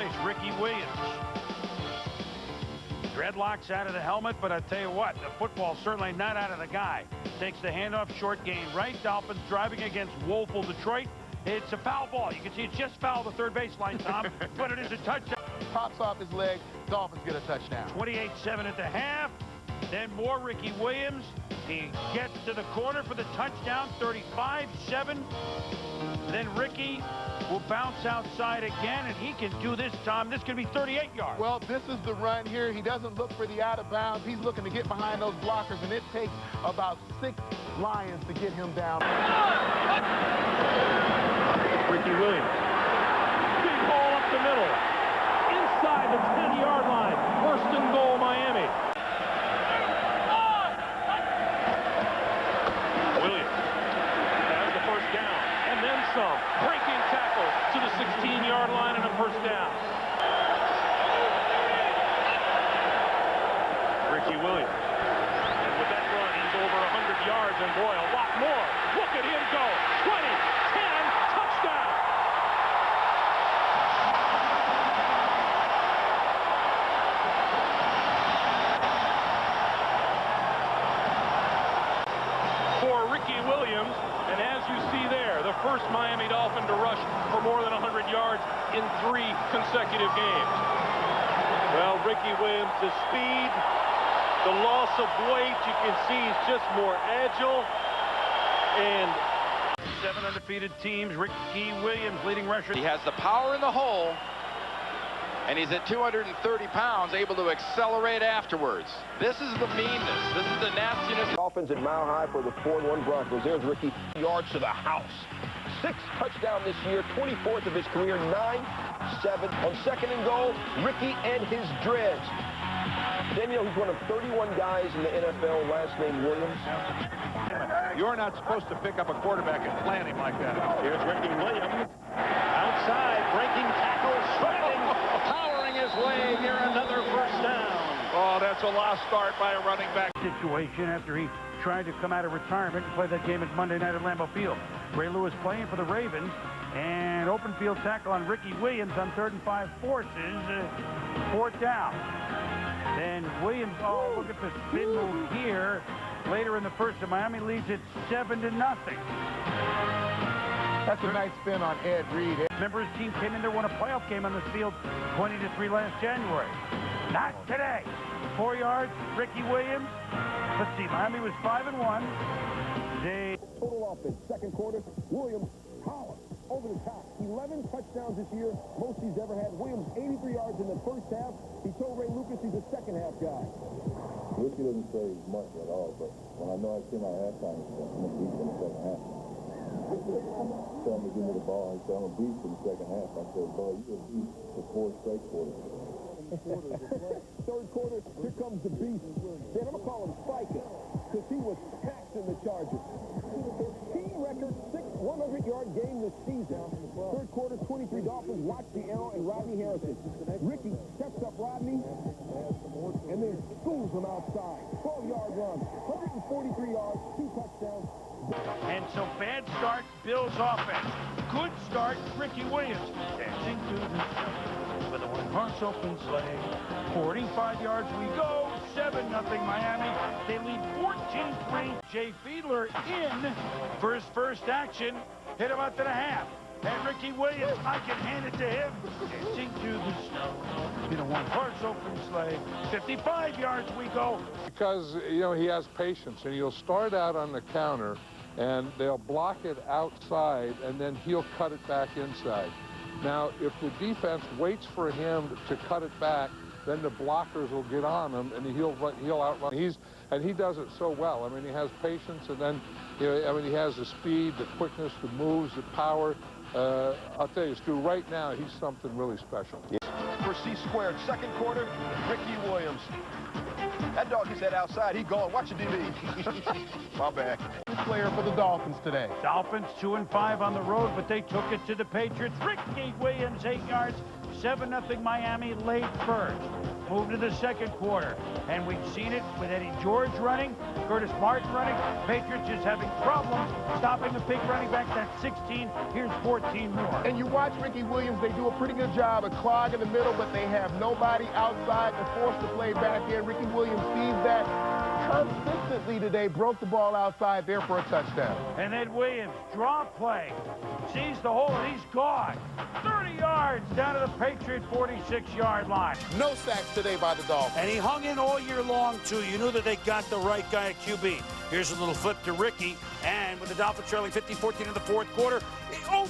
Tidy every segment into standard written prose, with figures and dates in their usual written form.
place, Ricky Williams. Dreadlocks out of the helmet, but I tell you what, the football's certainly not out of the guy. Takes the handoff, short gain right. Dolphins driving against woeful Detroit. It's a foul ball. You can see it's just foul the third baseline, Tom, but it is a touchdown. Pops off his leg. Dolphins get a touchdown. 28-7 at the half. Then more Ricky Williams. He gets to the corner for the touchdown, 35-7. Then Ricky will bounce outside again, and he can do this, Tom. This could be 38 yards. Well, this is the run here. He doesn't look for the out of bounds. He's looking to get behind those blockers, and it takes about 6 Lions to get him down. Ricky Williams. Big ball up the middle. Inside the 10-yard line. First and goal, Miami. Williams has the first down, and then some. Breaking tackle to the 16-yard line and a first down. Ricky Williams. And with that run, he's over 100 yards, and boy, a lot more. Look at him go. 20, 10, touchdown. For Ricky Williams, and as you see there, the first Miami Dolphin to rush for more than 100 yards in 3 consecutive games. Well, Ricky Williams, the speed, the loss of weight, you can see he's just more agile. And 7 undefeated teams. Ricky Williams leading rusher. He has the power in the hole, and he's at 230 pounds, able to accelerate afterwards. This is the meanness. This is the nastiness. Dolphins at Mile High for the 4-1 Broncos. There's Ricky. Yards to the house. 6 touchdowns this year, 24th of his career, 9-7. On second and goal, Ricky and his dreads. Then, you know, he's one of 31 guys in the NFL, last name Williams. You're not supposed to pick up a quarterback and plant him like that. here's Ricky Williams. Outside, breaking tackle, shredding, powering his way near another first down. Oh, that's a lost start by a running back. Situation after he tried to come out of retirement and play that game at Monday night at Lambeau Field. Ray Lewis playing for the Ravens, and open field tackle on Ricky Williams on 3rd and 5 forces 4th down. Then Williams, oh, look at the spin move here. Later in the first, and Miami leads it 7-0. That's a nice spin on Ed Reed. Remember, his team came in there, won a playoff game on this field, 20-3 last January. Not today. 4 yards, Ricky Williams. Let's see, Miami was 5-1. They Total offense, second quarter, Williams, power, over the top. 11 touchdowns this year, most he's ever had. Williams, 83 yards in the first half. He told Ray Lucas he's a second-half guy. Ricky doesn't say much at all, but when I know I see my halftime, I'm going to beat in the second half. Tell him to give me the ball, he said, I'm going to beat in the second half. I said, boy, you going to beat for 4 straight quarters. Third quarter, here comes the beast. Man, I'm going to call him Spiker, because he was taxing the Chargers. His team record, 100-yard game this season. Third quarter, 23 Dolphins, Watch the Arrow, and Rodney Harrison. Ricky steps up Rodney, and then schools him outside. 12-yard run, 143 yards, 2 touchdowns. And so bad start, Bills offense. Good start, Ricky Williams. Dancing through the snow with a one-horse open sleigh. 45 yards we go. 7-0 Miami. They lead 14-3. Jay Fiedler in for his first action. Hit him out to the half. And Ricky Williams, I can hand it to him. Dancing through the snow in a one-horse open sleigh. 55 yards we go. Because, you know, he has patience, and he'll start out on the counter, and they'll block it outside, and then he'll cut it back inside. Now, if the defense waits for him to cut it back, then the blockers will get on him, and he'll outrun. And he does it so well. I mean, he has patience, and then, you know, I mean, he has the speed, the quickness, the moves, the power. I'll tell you, Stu, right now, he's something really special. For C-squared, second quarter, Ricky Williams. That dog is head outside. He gone. Watch the DB. My bad. Player for the Dolphins today. Dolphins 2-5 on the road, but they took it to the Patriots. Ricky Williams, 8 yards. 7-0 Miami late first. Move to the second quarter, and we've seen it with Eddie George running, Curtis Martin running. Patriots just having problems stopping the big running back. That's 16. Here's 14 more. And you watch Ricky Williams, they do a pretty good job of clogging the middle, but they have nobody outside to force the play back in. Ricky Williams sees that consistently today, broke the ball outside there for a touchdown. And then Williams, draw play, sees the hole, and he's gone. 30 yards down to the Patriot 46-yard line. No sacks today by the Dolphins. And he hung in all year long, too. You knew that they got the right guy at QB. Here's a little flip to Ricky, and with the Dolphins trailing 15-14 in the fourth quarter,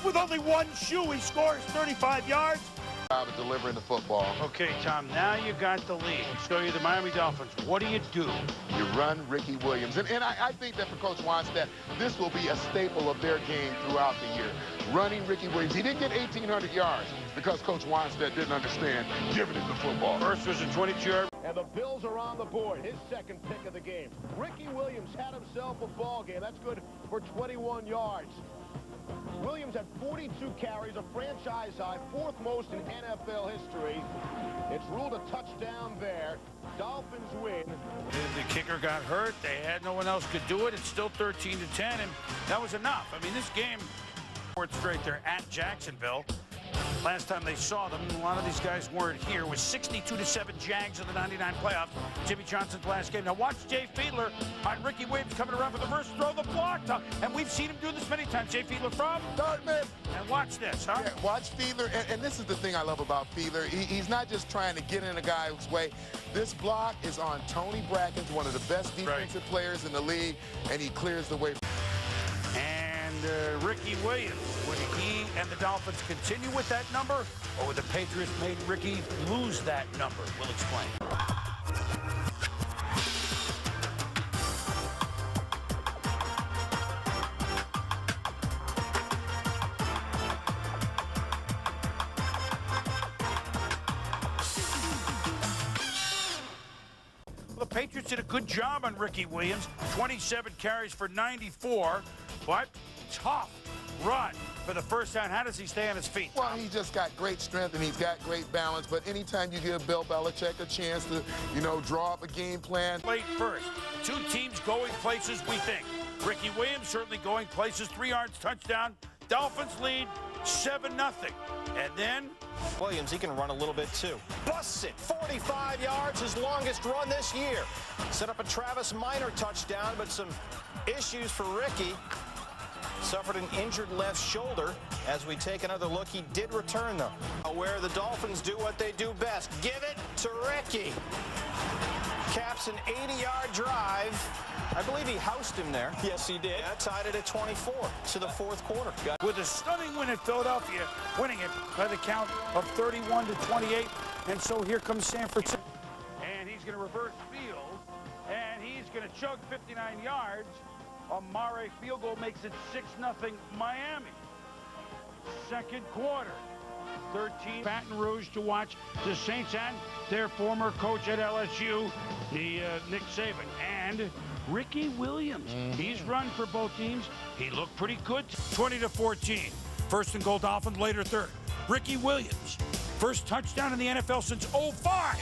with only one shoe, he scores 35 yards. Of delivering the football. Okay, Tom, now you got the lead. So you're the Miami Dolphins. What do? You run Ricky Williams. And I think that for Coach Wannstedt, this will be a staple of their game throughout the year. Running Ricky Williams. He didn't get 1,800 yards because Coach Wannstedt didn't understand giving him the football. First was a 22-yard. And the Bills are on the board. His second pick of the game. Ricky Williams had himself a ball game. That's good for 21 yards. Williams had 42 carries, a franchise high, fourth most in NFL history. It's ruled a touchdown there. Dolphins win. The kicker got hurt. They had no one else could do it. It's still 13-10, and that was enough. I mean, this game, fourth straight, they're at Jacksonville. Last time they saw them, a lot of these guys weren't here. It was 62-7 Jags in the '99 playoffs. Jimmy Johnson's last game. Now watch Jay Fiedler on Ricky Williams coming around for the first throw, the block. And we've seen him do this many times. Jay Fiedler from Dartmouth. And watch this, huh? Yeah, watch Fiedler, and this is the thing I love about Fiedler. He's not just trying to get in a guy's way. This block is on Tony Brackens, one of the best defensive players in the league, and he clears the way. And Ricky Williams, would he and the Dolphins continue with that number, or would the Patriots make Ricky lose that number? We'll explain. Well, the Patriots did a good job on Ricky Williams. 27 carries for 94, but tough run for the first down. How does he stay on his feet? Well, he's just got great strength and he's got great balance, but anytime you give Bill Belichick a chance to, draw up a game plan. Late first. Two teams going places, we think. Ricky Williams certainly going places. 3 yards, touchdown. Dolphins lead 7-0. And then Williams, he can run a little bit too. Busts it, 45 yards, his longest run this year. Set up a Travis Minor touchdown, but some issues for Ricky. Suffered an injured left shoulder. As we take another look, he did return, though. Where the Dolphins do what they do best. Give it to Ricky. Caps an 80-yard drive. I believe he housed him there. Yes, he did. Yeah, tied it at 24 to the fourth quarter. With a stunning win at Philadelphia, winning it by the count of 31-28. And so here comes San Francisco. And he's going to reverse field. And he's going to chug 59 yards. A Mare field goal makes it 6-0 Miami. Second quarter. 13 Baton Rouge to watch the Saints and their former coach at LSU, Nick Saban, and Ricky Williams. He's run for both teams. He looked pretty good. 20-14. First and goal Dolphins, later third. Ricky Williams. First touchdown in the NFL since 05.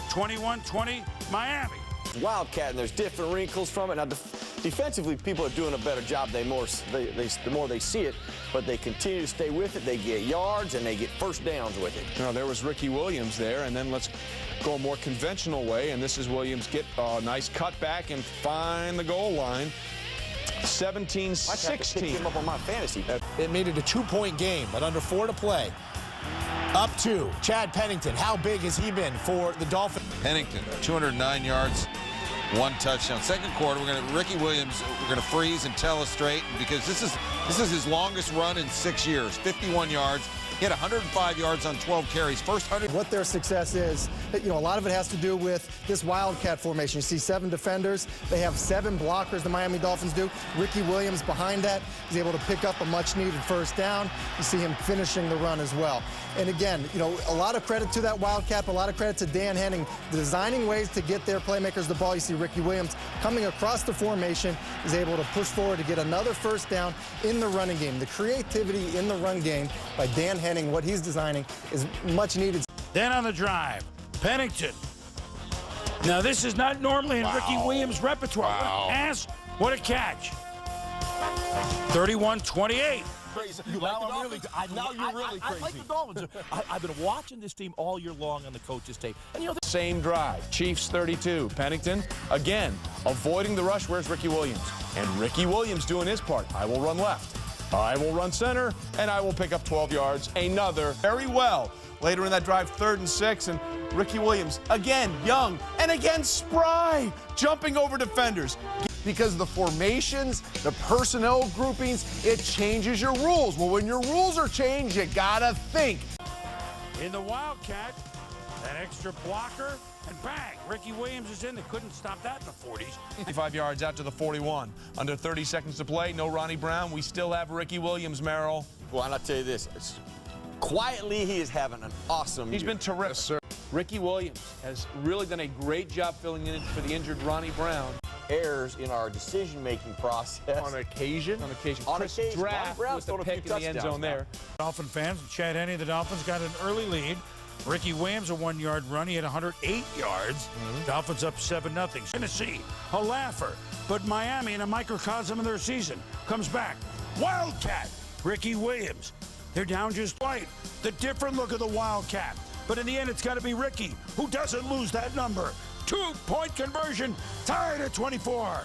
21-20 Miami. Wildcat, and there's different wrinkles from it. Now, defensively, people are doing a better job. The more they see it, but they continue to stay with it. They get yards, and they get first downs with it. Now, there was Ricky Williams there, and then let's go a more conventional way, and this is Williams get a nice cutback and find the goal line. 17-16. Pick him up on my fantasy. It made it a 2-point game, but under 4 to play. Up to Chad Pennington. How big has he been for the Dolphins? Pennington, 209 yards, 1 touchdown. Second quarter, Ricky Williams, we're gonna freeze and tell us straight because this is his longest run in 6 years. 51 yards. He had 105 yards on 12 carries. First 100. What their success is, a lot of it has to do with this Wildcat formation. You see 7 defenders. They have 7 blockers, the Miami Dolphins do. Ricky Williams behind that is able to pick up a much-needed first down. You see him finishing the run as well. And again, a lot of credit to that Wildcat, a lot of credit to Dan Henning, designing ways to get their playmakers the ball. You see Ricky Williams coming across the formation, is able to push forward to get another first down in the running game. The creativity in the run game by Dan Henning, what he's designing is much needed. Then on the drive, Pennington. Now, this is not normally in Ricky Williams' repertoire. What a pass, what a catch. 31-28. You like the Dolphins? Now you're really crazy. I like the Dolphins. I've been watching this team all year long on the coach's tape. And you know, Same drive. Chiefs 32. Pennington, again, avoiding the rush. Where's Ricky Williams? And Ricky Williams doing his part. I will run left. I will run center, and I will pick up 12 yards. Another very well. Later in that drive, 3rd and 6, and Ricky Williams, again, young, and again, spry, jumping over defenders. Because the formations, the personnel groupings, it changes your rules. Well, when your rules are changed, you gotta think. In the Wildcat, that extra blocker, and bang, Ricky Williams is in. They couldn't stop that in the 40s. 55 yards out to the 41. Under 30 seconds to play, no Ronnie Brown. We still have Ricky Williams, Merrill. Well, and I'll tell you this. Quietly, he is having an awesome year. He's been terrific. Yes, sir. Ricky Williams has really done a great job filling in for the injured Ronnie Brown. Errors in our decision-making process. On occasion. On occasion. On Chris occasion. Draft with the pick in the end zone there. Dolphin fans, Chad Henne, the Dolphins got an early lead. Ricky Williams, a 1-yard run. He had 108 yards. Dolphins up 7-0. Tennessee, a laugher. But Miami, in a microcosm of their season, comes back. Wildcat, Ricky Williams. They're down just white. The different look of the Wildcat. But in the end, it's got to be Ricky, who doesn't lose that number. 2-point conversion, tied at 24.